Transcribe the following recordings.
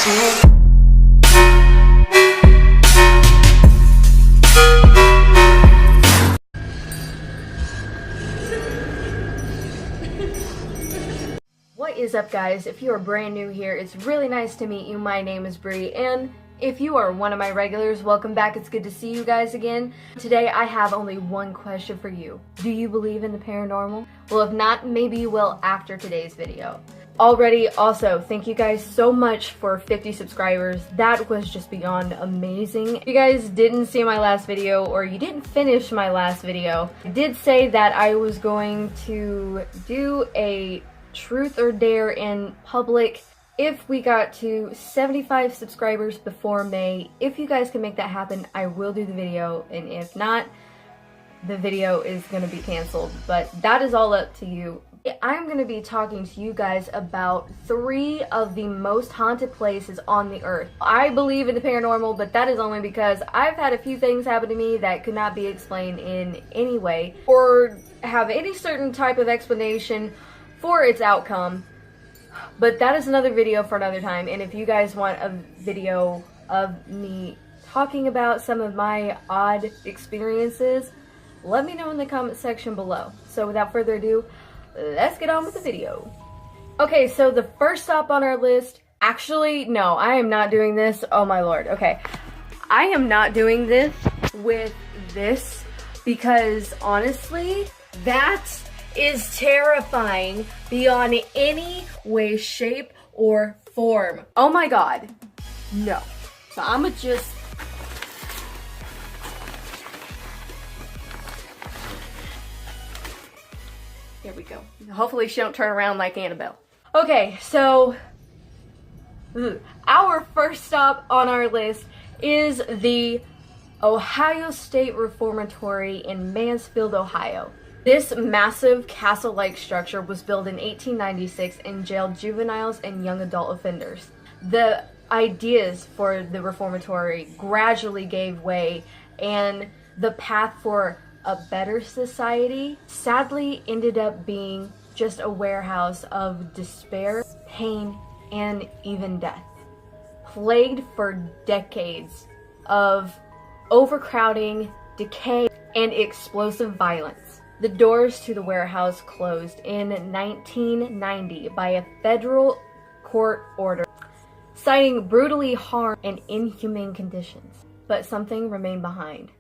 What is up, guys? If you are brand new here, it's really nice to meet you. My name is Bree, and if you are one of my regulars, welcome back. It's good to see you guys again. Today I have only one question for you. Do you believe in the paranormal? Well, if not, maybe you will after today's video. Also, thank you guys so much for 50 subscribers. That was just beyond amazing. If you guys didn't see my last video, or you didn't finish my last video, I did say that I was going to do a truth or dare in public if we got to 75 subscribers before May. If you guys can make that happen, I will do the video, and if not, the video is going to be canceled, but that is all up to you. I'm going to be talking to you guys about 3 of the most haunted places on the earth. I believe in the paranormal, but that is only because I've had a few things happen to me that could not be explained in any way, or have any certain type of explanation for its outcome. But that is another video for another time, and if you guys want a video of me talking about some of my odd experiences, let me know in the comment section below. So without further ado, let's get on with the video. Okay, so the first stop on our list, actually, no, I am not doing this. Oh my lord, okay. I am not doing this with this because honestly, that is terrifying beyond any way, shape, or form. Oh my god, no. So I'ma just... There we go. Hopefully she don't turn around like Annabelle. Okay, so our first stop on our list is the Ohio State Reformatory in Mansfield, Ohio. This massive castle-like structure was built in 1896 and jailed juveniles and young adult offenders. The ideas for the reformatory gradually gave way, and the path for a better society sadly ended up being just a warehouse of despair, pain, and even death. Plagued for decades of overcrowding, decay, and explosive violence. The doors to the warehouse closed in 1990 by a federal court order, citing brutally harmed and inhumane conditions. But something remained behind.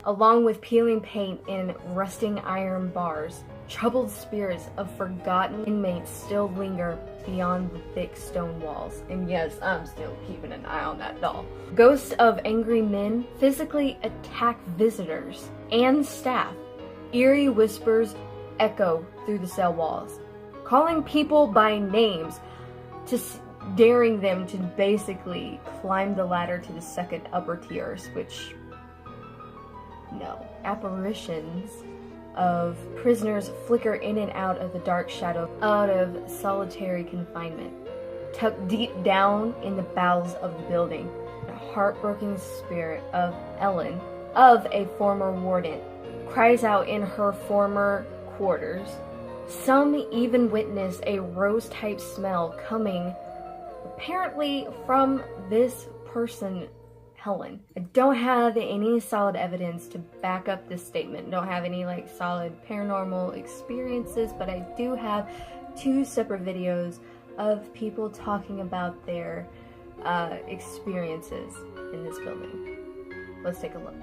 Along with peeling paint and rusting iron bars, troubled spirits of forgotten inmates still linger beyond the thick stone walls. And yes, I'm still keeping an eye on that doll. Ghosts of angry men physically attack visitors and staff. Eerie whispers echo through the cell walls, calling people by names, daring them to basically climb the ladder to the second upper tiers, which... no. Apparitions of prisoners flicker in and out of the dark shadow out of solitary confinement. Tucked deep down in the bowels of the building, the heartbroken spirit of Ellen, of a former warden, cries out in her former quarters. Some even witness a rose-type smell coming apparently from this person, Helen. I don't have any solid evidence to back up this statement. Don't have any like solid paranormal experiences, but I do have 2 separate videos of people talking about their experiences in this building. Let's take a look.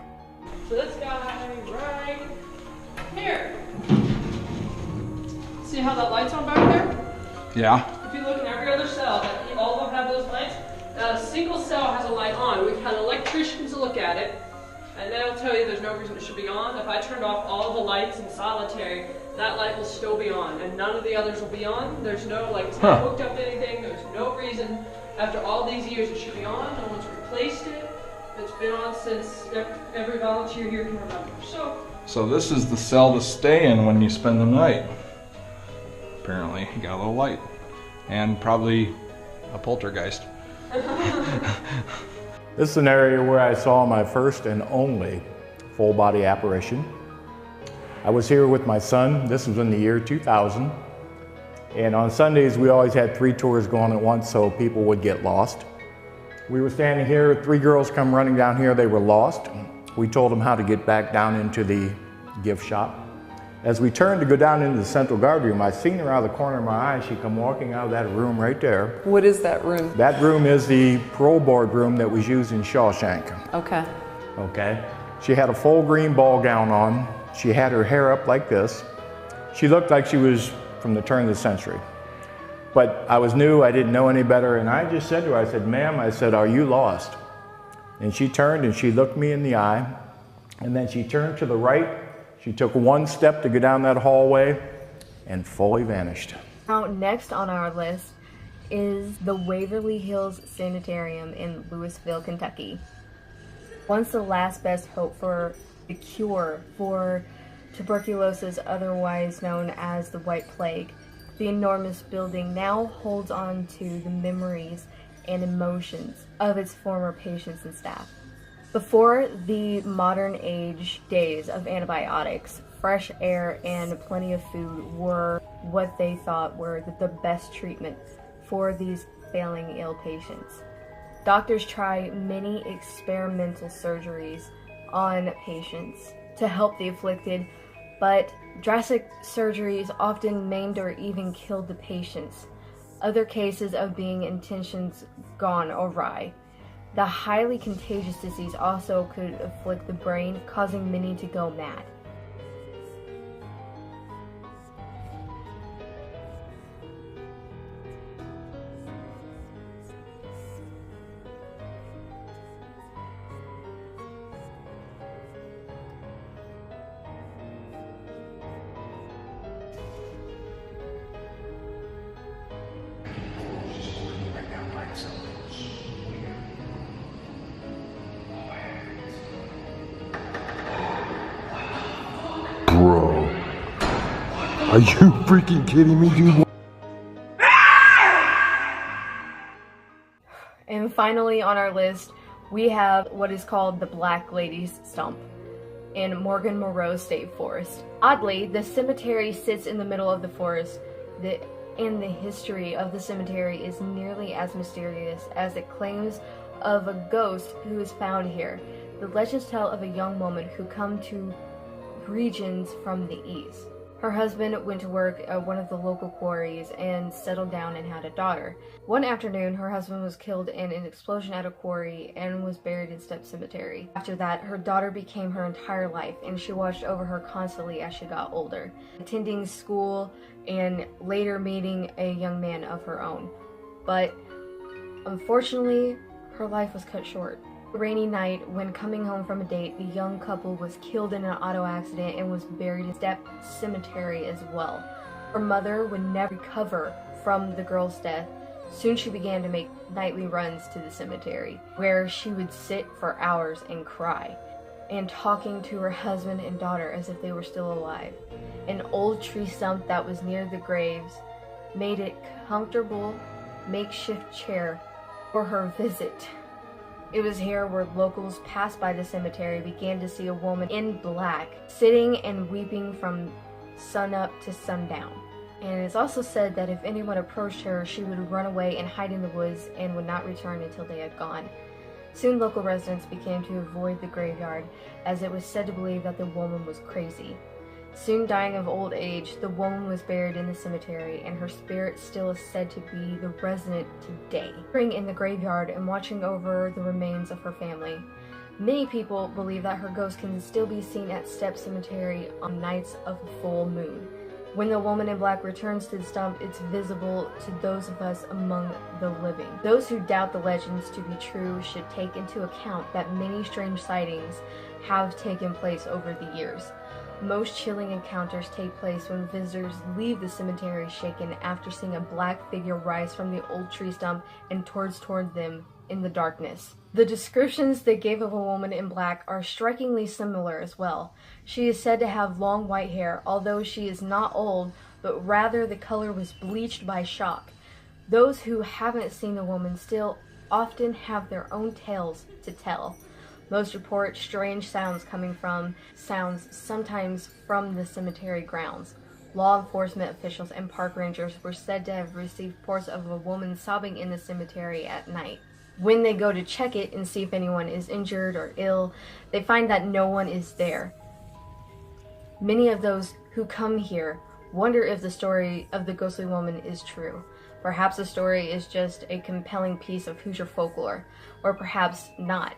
So this guy right here. See how that light's on back there? Yeah. If you look in every other cell, all of them have those lights. Now a single cell has a light on. We've had electricians look at it, and they'll tell you there's no reason it should be on. If I turned off all the lights in solitary, that light will still be on, and none of the others will be on. There's no, like, it's not hooked up to anything. There's no reason. After all these years, it should be on. No one's replaced it. It's been on since every volunteer here can remember. So this is the cell to stay in when you spend the night. Apparently, you got a little light. And probably a poltergeist. This is an area where I saw my first and only full body apparition. I was here with my son. This was in the year 2000. And on Sundays, we always had 3 tours going at once so people would get lost. We were standing here, 3 girls come running down here, they were lost. We told them how to get back down into the gift shop. As we turned to go down into the central guard room, I seen her out of the corner of my eye. She come walking out of that room right there. What is that room? That room is the parole board room that was used in Shawshank. Okay. Okay. She had a full green ball gown on. She had her hair up like this. She looked like she was from the turn of the century. But I was new, I didn't know any better, and I just said to her, I said, "Ma'am," I said, "are you lost?" And she turned and she looked me in the eye, and then she turned to the right. She took 1 step to go down that hallway and fully vanished. Now, next on our list is the Waverly Hills Sanitarium in Louisville, Kentucky. Once the last best hope for the cure for tuberculosis, otherwise known as the White Plague, the enormous building now holds on to the memories and emotions of its former patients and staff. Before the modern age days of antibiotics, fresh air and plenty of food were what they thought were the best treatment for these failing ill patients. Doctors try many experimental surgeries on patients to help the afflicted, but drastic surgeries often maimed or even killed the patients. Other cases of being intentions gone awry. The highly contagious disease also could afflict the brain, causing many to go mad. Bro, are you freaking kidding me, dude? And finally on our list, we have what is called the Black Lady's Stump in Morgan Moreau State Forest. Oddly, the cemetery sits in the middle of the forest, and the history of the cemetery is nearly as mysterious as it claims of a ghost who is found here. The legends tell of a young woman who come to regions from the east. Her husband went to work at one of the local quarries and settled down and had a daughter. One afternoon, her husband was killed in an explosion at a quarry and was buried in Step Cemetery. After that, her daughter became her entire life, and she watched over her constantly as she got older, attending school and later meeting a young man of her own. But unfortunately, her life was cut short. A rainy night, when coming home from a date, the young couple was killed in an auto accident and was buried in Step Cemetery as well. Her mother would never recover from the girl's death. Soon she began to make nightly runs to the cemetery, where she would sit for hours and cry, and talking to her husband and daughter as if they were still alive. An old tree stump that was near the graves made it comfortable makeshift chair for her visit. It was here where locals passed by the cemetery began to see a woman in black sitting and weeping from sunup to sundown. And it's also said that if anyone approached her, she would run away and hide in the woods and would not return until they had gone. Soon local residents began to avoid the graveyard, as it was said to believe that the woman was crazy. Soon dying of old age, the woman was buried in the cemetery, and her spirit still is said to be the resident today, lingering in the graveyard and watching over the remains of her family. Many people believe that her ghost can still be seen at Step Cemetery on nights of the full moon. When the woman in black returns to the stump, it's visible to those of us among the living. Those who doubt the legends to be true should take into account that many strange sightings have taken place over the years. Most chilling encounters take place when visitors leave the cemetery shaken after seeing a black figure rise from the old tree stump and toward them in the darkness. The descriptions they gave of a woman in black are strikingly similar as well. She is said to have long white hair, although she is not old, but rather the color was bleached by shock. Those who haven't seen the woman still often have their own tales to tell. Most report strange sounds coming from sometimes from the cemetery grounds. Law enforcement officials and park rangers were said to have received reports of a woman sobbing in the cemetery at night. When they go to check it and see if anyone is injured or ill, they find that no one is there. Many of those who come here wonder if the story of the ghostly woman is true. Perhaps the story is just a compelling piece of Hoosier folklore, or perhaps not.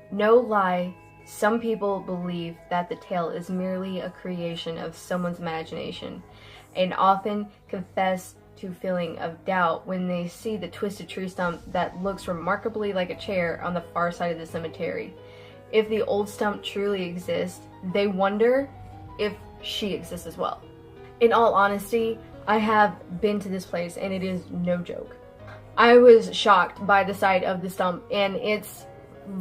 No lie, some people believe that the tale is merely a creation of someone's imagination, and often confess to feeling of doubt when they see the twisted tree stump that looks remarkably like a chair on the far side of the cemetery. If the old stump truly exists, they wonder if she exists as well. In all honesty, I have been to this place and it is no joke. I was shocked by the sight of the stump, and it's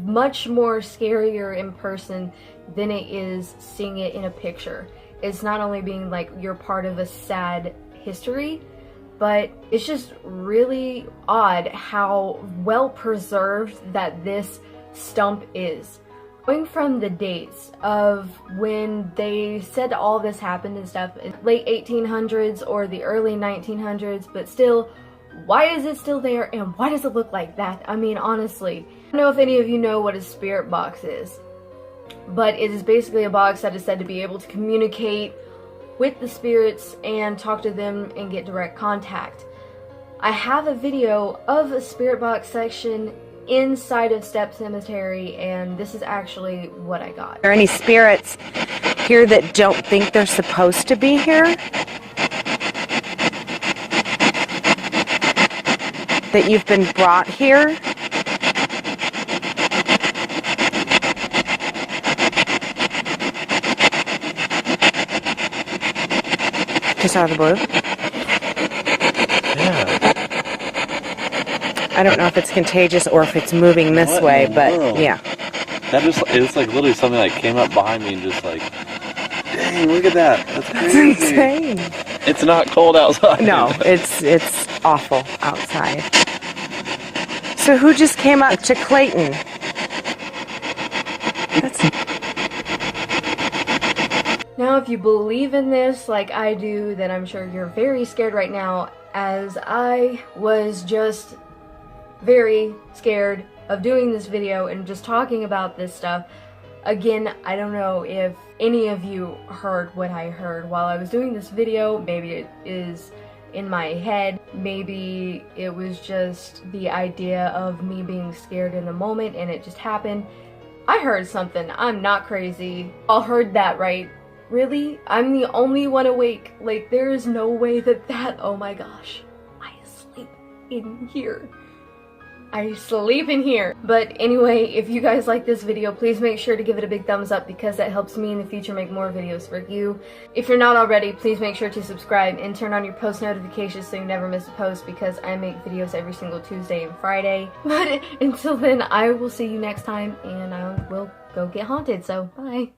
much more scarier in person than it is seeing it in a picture. It's not only being like you're part of a sad history, but it's just really odd how well preserved that this stump is. Going from the dates of when they said all this happened and stuff, in late 1800s or the early 1900s, but still, why is it still there and why does it look like that? I mean, honestly, I don't know if any of you know what a spirit box is, but it is basically a box that is said to be able to communicate with the spirits and talk to them and get direct contact. I have a video of a spirit box section inside of Step Cemetery, and this is actually what I got. Are there any spirits here that don't think they're supposed to be here? That you've been brought here? Just out of the blue? Yeah. I don't know if it's contagious or if it's moving this What way, in the but world? yeah. That just, it's like literally something like came up behind me and just like, dang, look at that. That's It's crazy. insane. It's not cold outside. No, it's awful outside. So who just came up to Clayton? That's... Now, if you believe in this like I do, then I'm sure you're very scared right now, as I was just very scared of doing this video and just talking about this stuff. Again, I don't know if any of you heard what I heard while I was doing this video. Maybe it is in my head. Maybe it was just the idea of me being scared in the moment and it just happened. I heard something. I'm not crazy. All heard that, right? Really? I'm the only one awake. Like, there is no way that, oh my gosh. I sleep in here. I sleep in here. But anyway, if you guys like this video, please make sure to give it a big thumbs up because that helps me in the future make more videos for you. If you're not already, please make sure to subscribe and turn on your post notifications so you never miss a post, because I make videos every single Tuesday and Friday. But until then, I will see you next time, and I will go get haunted, so bye.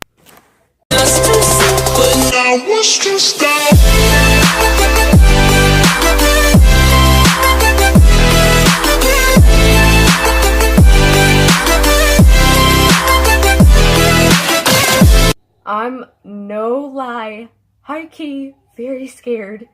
But I was just I'm no lie, high key, very scared.